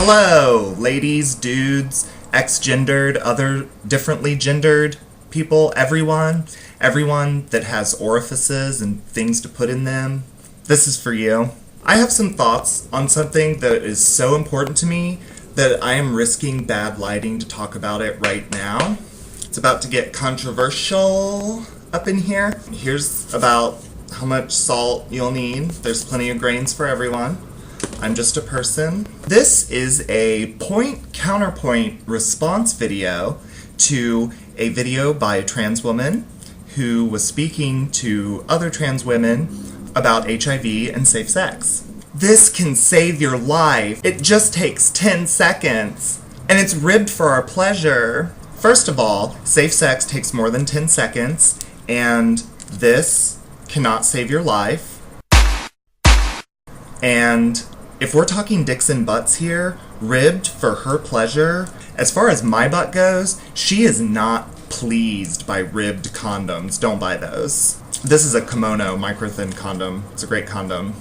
Hello, ladies, dudes, ex-gendered, other differently gendered people, everyone that has orifices and things to put in them. This is for you. I have some thoughts on something that is so important to me that I am risking bad lighting to talk about it right now. It's about to get controversial up in here. Here's about how much salt you'll need. There's plenty of grains for everyone. I'm just a person. This is a point-counterpoint response video to a video by a trans woman who was speaking to other trans women about HIV and safe sex. This can save your life. It just takes 10 seconds. And it's ribbed for our pleasure. First of all, safe sex takes more than 10 seconds, and this cannot save your life. And if we're talking dicks and butts here, ribbed for her pleasure, as far as my butt goes, she is not pleased by ribbed condoms. Don't buy those. This is a kimono micro-thin condom. It's a great condom.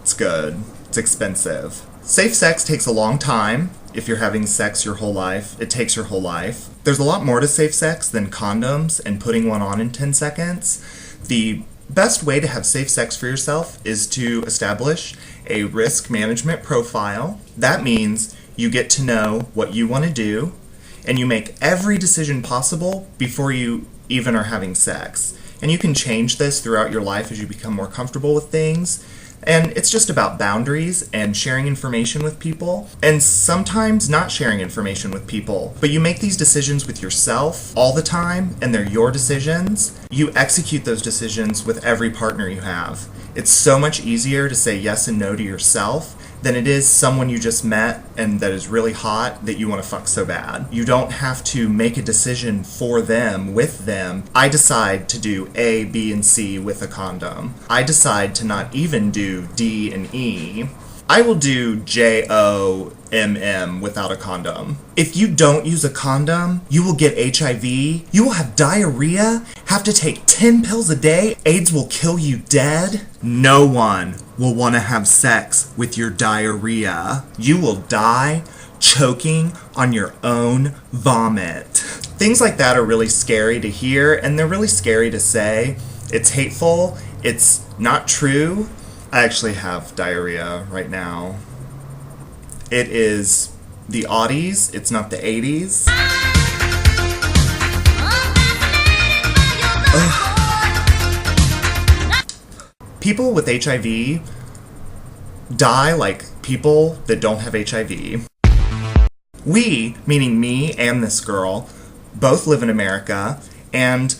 It's good. It's expensive. Safe sex takes a long time. If you're having sex your whole life, it takes your whole life. There's a lot more to safe sex than condoms and putting one on in 10 seconds. The best way to have safe sex for yourself is to establish a risk management profile. That means you get to know what you want to do, and you make every decision possible before you even are having sex. And you can change this throughout your life as you become more comfortable with things. And it's just about boundaries and sharing information with people, and sometimes not sharing information with people. But you make these decisions with yourself all the time, and they're your decisions. You execute those decisions with every partner you have. It's so much easier to say yes and no to yourself than it is someone you just met and that is really hot that you want to fuck so bad. You don't have to make a decision for them, with them. I decide to do A, B, and C with a condom. I decide to not even do D and E. I will do J-O-M-M without a condom. If you don't use a condom, you will get HIV, you will have diarrhea, have to take 10 pills a day, AIDS will kill you dead. No one will want to have sex with your diarrhea. You will die choking on your own vomit. Things like that are really scary to hear, and they're really scary to say. It's hateful, it's not true. I actually have diarrhea right now. It is the aughties, it's not the 80s. Ugh. People with HIV die like people that don't have HIV. We, meaning me and this girl, both live in America, and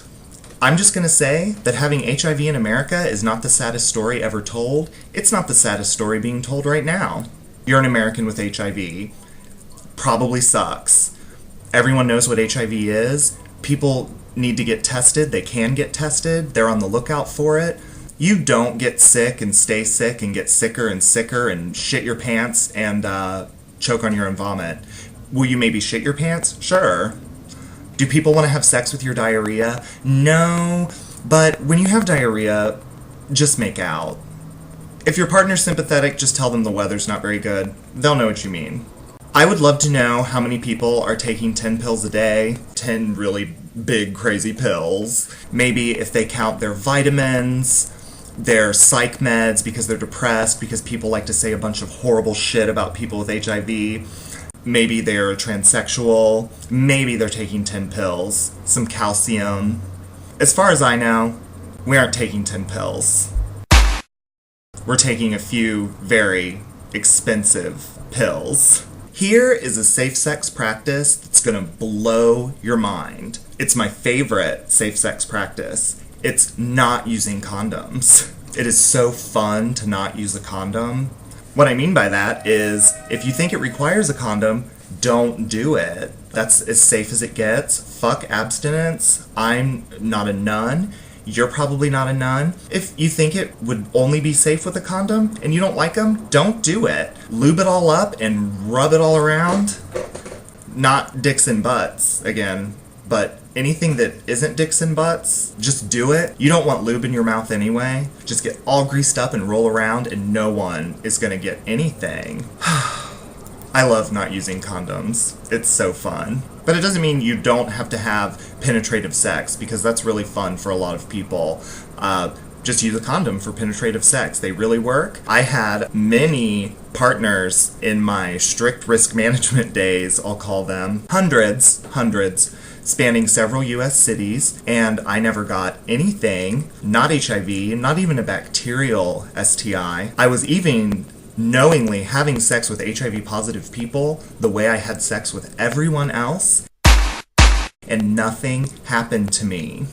I'm just going to say that having HIV in America is not the saddest story ever told. It's not the saddest story being told right now. You're an American with HIV. Probably sucks. Everyone knows what HIV is. People need to get tested. They can get tested. They're on the lookout for it. You don't get sick and stay sick and get sicker and shit your pants and choke on your own vomit. Will you maybe shit your pants? Sure. Do people want to have sex with your diarrhea? No, but when you have diarrhea, just make out. If your partner's sympathetic, just tell them the weather's not very good. They'll know what you mean. I would love to know how many people are taking 10 pills a day, 10 really big crazy pills. Maybe if they count their vitamins, their psych meds because they're depressed, because people like to say a bunch of horrible shit about people with HIV. Maybe they're transsexual, maybe they're taking 10 pills, some calcium. As far as I know, we aren't taking 10 pills. We're taking a few very expensive pills. Here is a safe sex practice that's gonna blow your mind. It's my favorite safe sex practice. It's not using condoms. It is so fun to not use a condom. What I mean by that is, if you think it requires a condom, don't do it. That's as safe as it gets. Fuck abstinence. I'm not a nun. You're probably not a nun. If you think it would only be safe with a condom and you don't like them, don't do it. Lube it all up and rub it all around. Not dicks and butts, again, but anything that isn't dicks and butts, just do it. You don't want lube in your mouth anyway. Just get all greased up and roll around and no one is gonna get anything. I love not using condoms. It's so fun. But it doesn't mean you don't have to have penetrative sex, because that's really fun for a lot of people. Just use a condom for penetrative sex. They really work. I had many partners in my strict risk management days, I'll call them. Hundreds, spanning several US cities, and I never got anything, not HIV, not even a bacterial STI. I was even knowingly having sex with HIV positive people the way I had sex with everyone else, and nothing happened to me.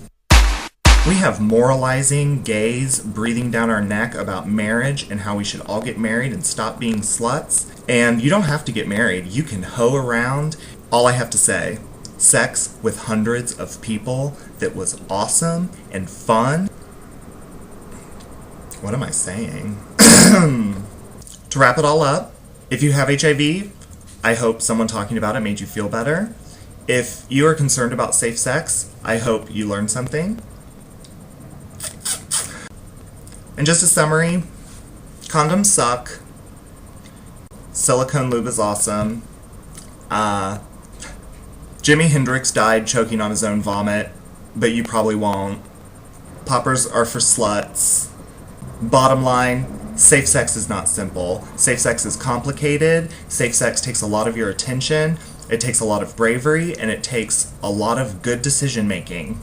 We have moralizing gays breathing down our neck about marriage and how we should all get married and stop being sluts. And you don't have to get married. You can hoe around. All I have to say, sex with hundreds of people that was awesome and fun. What am I saying? To wrap it all up, if you have HIV, I hope someone talking about it made you feel better. If you are concerned about safe sex, I hope you learned something. And just a summary, condoms suck. Silicone lube is awesome. Jimi Hendrix died choking on his own vomit, but you probably won't. Poppers are for sluts. Bottom line, safe sex is not simple. Safe sex is complicated. Safe sex takes a lot of your attention. It takes a lot of bravery, and it takes a lot of good decision making.